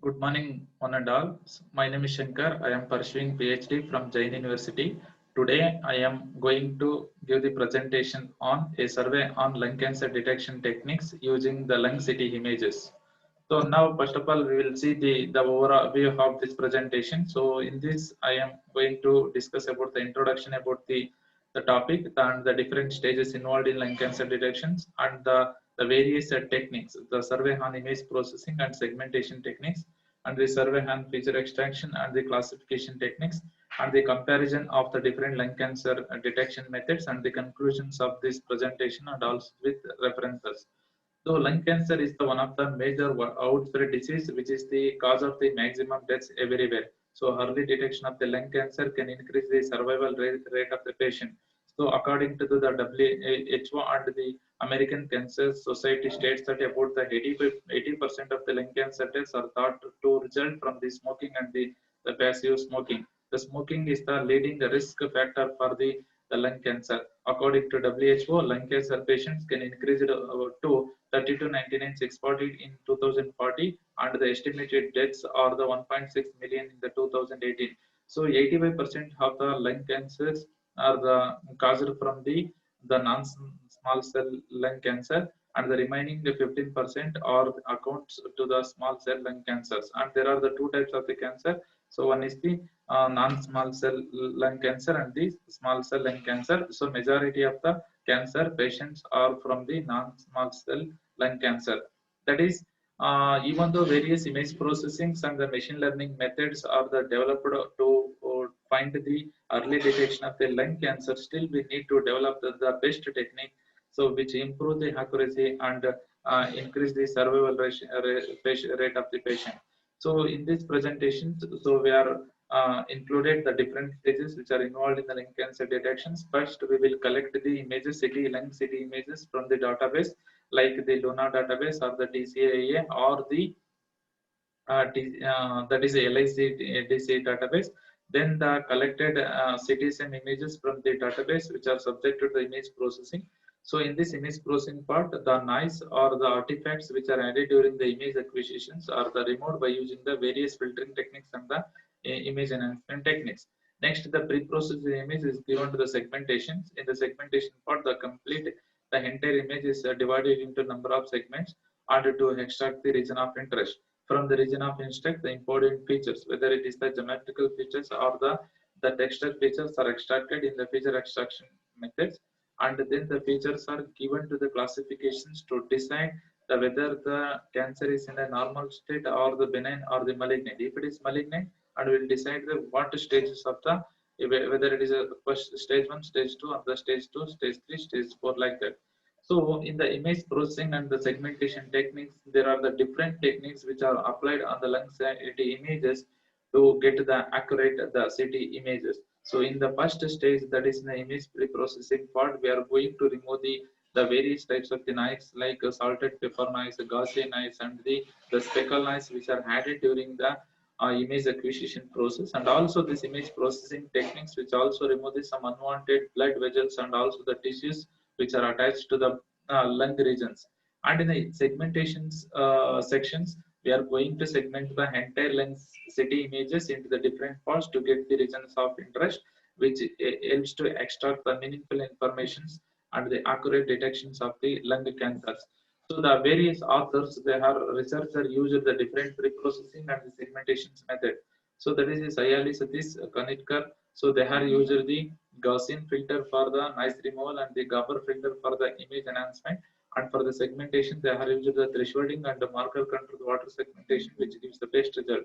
Good morning, one and all. My name is Shankar. I am pursuing PhD from Jain University. Today, I am going to give the presentation on a survey on lung cancer detection techniques using the lung CT images. So now, first of all, we will see the overall view of this presentation. So in this, I am going to discuss about the introduction about the topic and the different stages involved in lung cancer detections and the various techniques, the survey on image processing and segmentation techniques, and the survey on feature extraction and the classification techniques, and the comparison of the different lung cancer detection methods, and the conclusions of this presentation, and also with references. So lung cancer is the one of the major outspread disease, which is the cause of the maximum deaths everywhere. So early detection of the lung cancer can increase the survival rate of the patient. So according to the WHO and the American Cancer Society states that about the 80% of the lung cancer deaths are thought to result from the smoking and the passive smoking. The smoking is the leading risk factor for the lung cancer. According to WHO, lung cancer patients can increase it to 30 to 99 640 in 2040, and the estimated deaths are the 1.6 million in the 2018. So 85% of the lung cancers are caused from the non-small cell lung cancer, and the remaining 15% are accounts to the small cell lung cancers. And there are the two types of the cancer. So one is the non-small cell lung cancer and the small cell lung cancer. So majority of the cancer patients are from the non-small cell lung cancer. That is, even though various image processing and the machine learning methods are the developed to find the early detection of the lung cancer, still we need to develop the best technique, so which improve the accuracy and increase the survival rate of the patient. So in this presentation, so we are included the different stages which are involved in the lung cancer detections. First, we will collect the images, lung CT images from the database like the Luna database or the TCAA or the that is a LIC database. Then the collected cities and images from the database which are subject to the image processing. So in this image processing part, the noise or the artifacts which are added during the image acquisitions are the removed by using the various filtering techniques and the image enhancement techniques. Next, the pre-processed image is given to the segmentations. In the segmentation part, the entire image is divided into number of segments and to extract the region of interest. From the region of interest, the important features, whether it is the geometrical features or the texture features, are extracted in the feature extraction methods, and then the features are given to the classifications to decide whether the cancer is in a normal state or the benign or the malignant. If it is malignant, and will decide the what stages of the, whether it is a first stage 1, stage 2, or the stage 2, stage 3, stage 4, like that. So in the image processing and the segmentation techniques, there are the different techniques which are applied on the lung CT images to get the accurate the CT images. So in the first stage, that is the image pre-processing part, we are going to remove the various types of the noise like salted pepper noise, Gaussian noise, and the speckle noise which are added during the image acquisition process, and also this image processing techniques which also remove some unwanted blood vessels and also the tissues which are attached to the lung regions. And in the segmentations sections, we are going to segment the entire lung CT images into the different parts to get the regions of interest, which helps to extract the meaningful informations and the accurate detections of the lung cancers. So the various authors, they have researcher used the different pre-processing and the segmentations method. So that is Sayali Satish Kanitkar. So they have used the Gaussian filter for the noise removal and the Gabor filter for the image enhancement. And for the segmentation, they have used the thresholding and the marker control water segmentation, which gives the best result.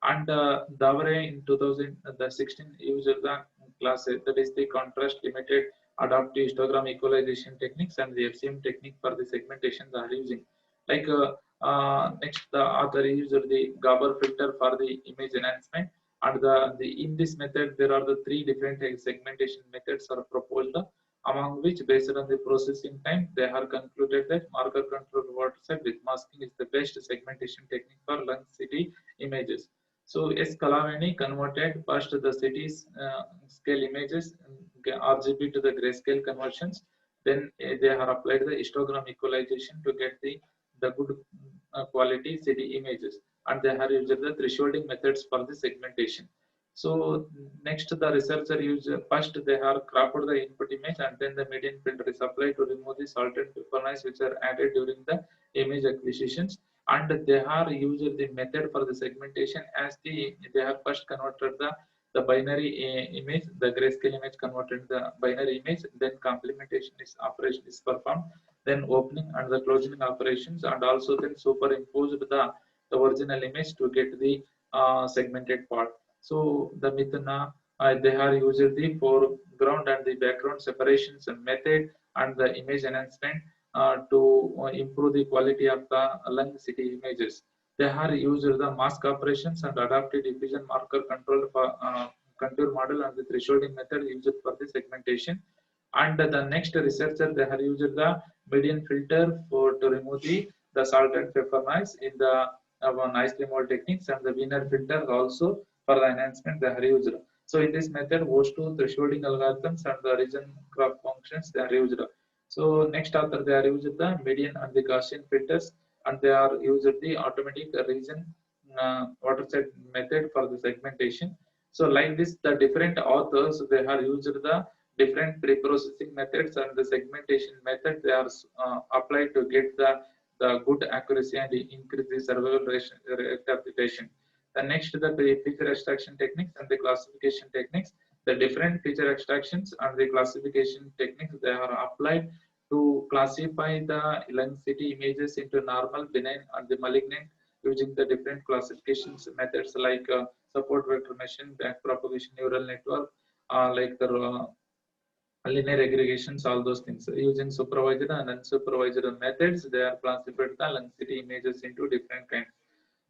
And Davare in 2016 used the class, that is the contrast limited adaptive histogram equalization techniques and the FCM technique for the segmentation they are using. Like next, the author used the Gabor filter for the image enhancement, and in this method there are the three different segmentation methods are proposed, among which based on the processing time they have concluded that marker control waterside with masking is the best segmentation technique for lung CT images. So S. Kalavani converted first the city's scale images RGB to the grayscale conversions. Then they have applied the histogram equalization to get the good quality CT images. and they have used the thresholding methods for the segmentation. So next the researcher use first they have cropped the input image and then the median filter is applied to remove the salt and pepper noise which are added during the image acquisitions, and they are used the method for the segmentation as they have first converted the binary image, the grayscale image converted the binary image, then complementation is operation is performed, then opening and the closing operations, and also then superimposed the original image to get the segmented part. So the Mithuna, they are used the foreground and the background separations method and the image enhancement to improve the quality of the lung city images. They are used the mask operations and adaptive diffusion marker control for contour model and the thresholding method used for the segmentation. And the next researcher they have used the median filter for to remove the salt and pepper noise in the noise removal techniques, and the Wiener filter also for the enhancement they are used. So in this method, OS2 thresholding algorithms and the region crop functions they are used. So next author they are used the median and the Gaussian filters, and they are used the automatic region watershed method for the segmentation. So like this, the different authors they have used the different pre-processing methods and the segmentation method they are applied to get the good accuracy and increase the survival rate of the patient. The next the feature extraction techniques and the classification techniques. The different feature extractions and the classification techniques they are applied to classify the lung city images into normal, benign, and the malignant using the different classifications methods like support vector machine, backpropagation neural network, like the linear aggregations, all those things. Using supervised and unsupervised methods, they are classified the lung city images into different kinds.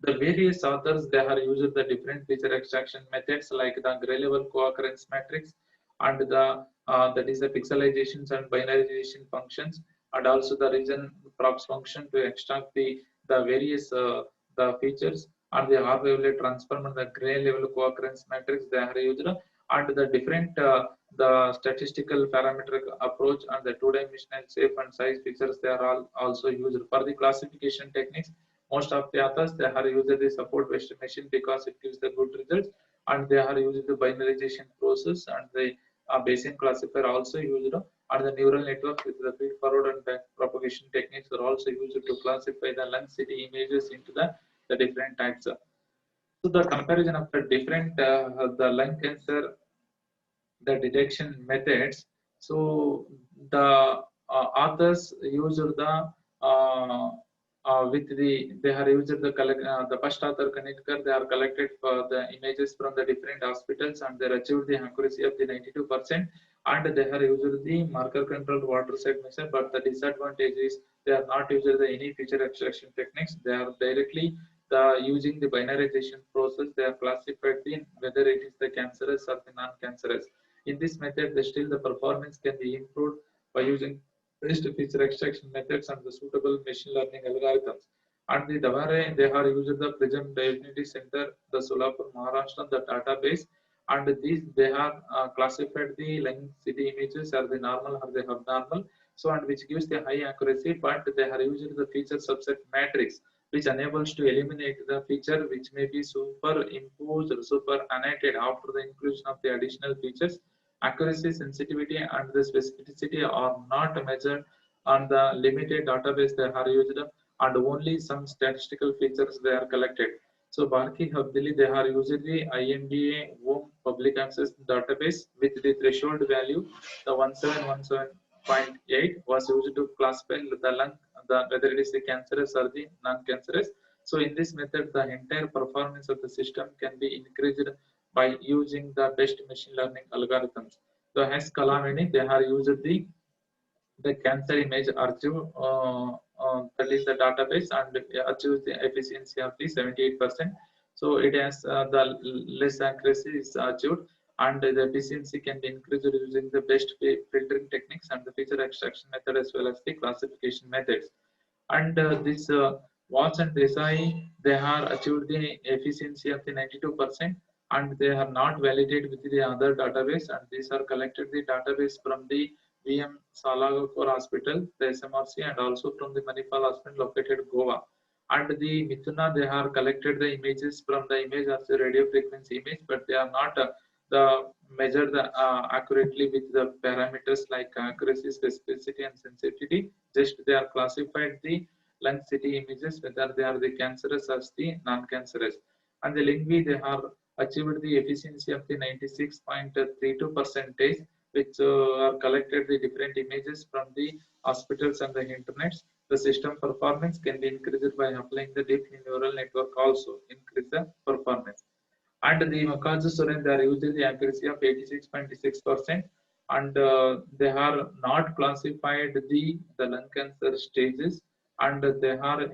The various authors they have used the different feature extraction methods like the gray level co-occurrence matrix and the that is the pixelizations and binarization functions, and also the region props function to extract the various the features, and the R wavelet transform and the gray level co-occurrence matrix they are used, and the different the statistical parametric approach and the two-dimensional shape and size features they are all also used for the classification techniques. Most of the authors they are used the support based machine because it gives the good results, and they are using the binarization process, and the Bayesian classifier also used, and the neural network with the feed forward and back propagation techniques are also used to classify the lung city images into the different types. So the comparison of the different the lung cancer the detection methods. So the authors used the with they have used the first author Kanitkar, they are collected for the images from the different hospitals and they achieved the accuracy of the 92%, and they have used the marker controlled watershed method, but the disadvantage is they are not using the any feature extraction techniques. They are directly using the binarization process. They are classified the whether it is the cancerous or the non-cancerous. In this method, still the performance can be improved by using best feature extraction methods and the suitable machine learning algorithms. And the Davare, they have used the Prism Diagnostic Center, the Solapur, Maharashtra, the database, and these they have classified the lung city images are the normal or the abnormal, so and which gives the high accuracy, but they have used the feature subset matrix which enables to eliminate the feature which may be superimposed or super annotated after the inclusion of the additional features. Accuracy, sensitivity, and the specificity are not measured on the limited database they are used, and only some statistical features they are collected. So Barki Habdili they are using the IMDA WOM public access database with the threshold value, the 1717.8 was used to classify the lung, whether it is the cancerous or the non-cancerous. So in this method, the entire performance of the system can be increased by using the best machine learning algorithms. So as Kalamini, they have used the cancer image archive that is the database and achieves the efficiency of the 78%. So it has the less accuracy is achieved, and the efficiency can be increased using the best filtering techniques and the feature extraction method as well as the classification methods. And this Watts and Desai, they have achieved the efficiency of the 92%, and they are not validated with the other database, and these are collected the database from the VM Salagapur Hospital, the SMRC, and also from the Manipal Hospital located Goa. And the Mithuna, they have collected the images from the image as a radio frequency image, but they are not the measured accurately with the parameters like accuracy, specificity, and sensitivity. Just they are classified the lung CT images whether they are the cancerous or the non-cancerous. And the LINGVI, they have achieved the efficiency of the 96.32 percentage, which are collected the different images from the hospitals and the internets. The system performance can be increased by applying the deep neural network also increase the performance. And the Makazu they are using the accuracy of 86.6%, and they are not classified the lung cancer stages, and they are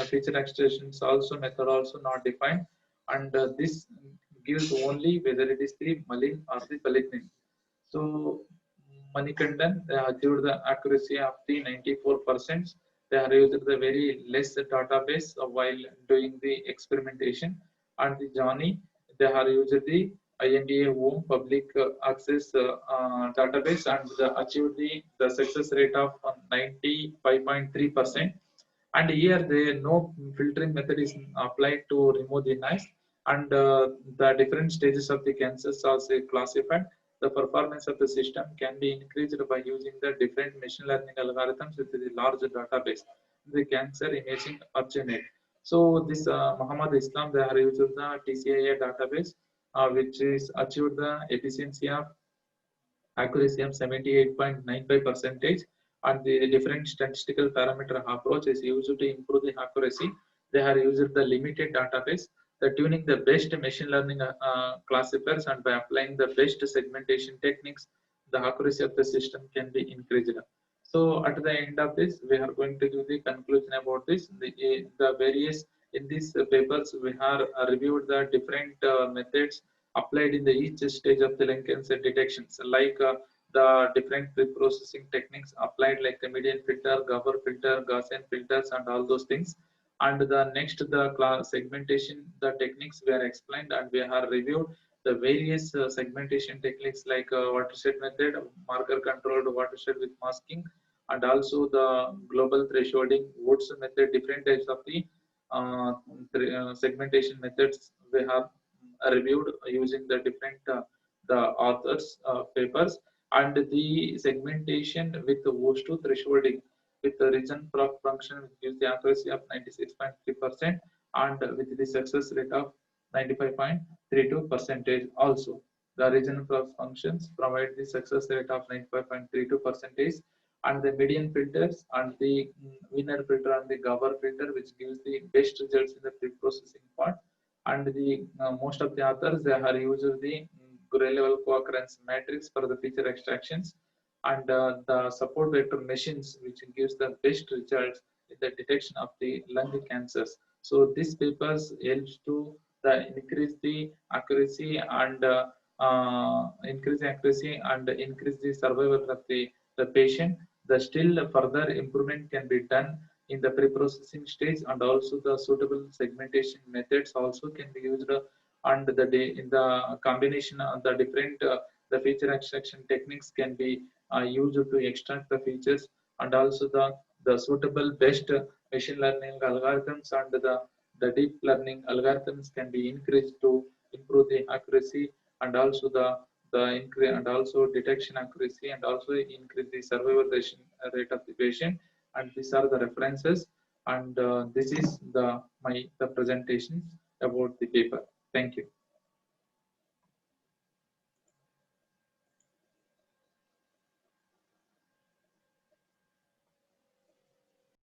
feature extractions also method also not defined, and this gives only whether it is the malign or the malignant. So Manikandan, they achieved the accuracy of the 94%. They are using the very less database while doing the experimentation. And the Johnny, they are using the INDA home public access database, and they achieved the success rate of 95.3%. And here no filtering method is applied to remove the noise, and the different stages of the cancers are classified. The performance of the system can be increased by using the different machine learning algorithms with the large database, the cancer imaging ArcherNet. So this Muhammad Islam, they are using the TCIA database, which is achieved the efficiency of accuracy of 78.95 percentage, and the different statistical parameter approach is used to improve the accuracy. They are used the limited database, the tuning the best machine learning classifiers, and by applying the best segmentation techniques, the accuracy of the system can be increased. So at the end of this, we are going to give the conclusion about this. The various in these papers, we have reviewed the different methods applied in the each stage of the lung cancer detections, like the different pre-processing techniques applied, like the median filter, Gabor filter, Gaussian filters, and all those things. And the next, the class segmentation, the techniques were explained, and we have reviewed the various segmentation techniques like watershed method, marker controlled watershed with masking, and also the global thresholding, Woods method, different types of the uh, segmentation methods we have reviewed using the different the authors papers, and the segmentation with the WOS2 thresholding with the region proc function, which gives the accuracy of 96.3%, and with the success rate of 95.32 percentage also. The region proc functions provide the success rate of 95.32 percentage, and the median filters and the winner filter and the Gabor filter, which gives the best results in the pre-processing part. And the most of the authors, they are using the gray level co-occurrence matrix for the feature extractions, and the support vector machines, which gives the best results in the detection of the lung cancers. So these papers helps to increase the accuracy and increase the survival of the patient. The still further improvement can be done in the pre-processing stage, and also the suitable segmentation methods also can be used, and the day in the combination of the different the feature extraction techniques can be used to extract the features, and also the suitable best machine learning algorithms and the deep learning algorithms can be increased to improve the accuracy, and also the increase and also detection accuracy, and also increase the survival rate of the patient. And these are the references, and this is the presentations about the paper. Thank you.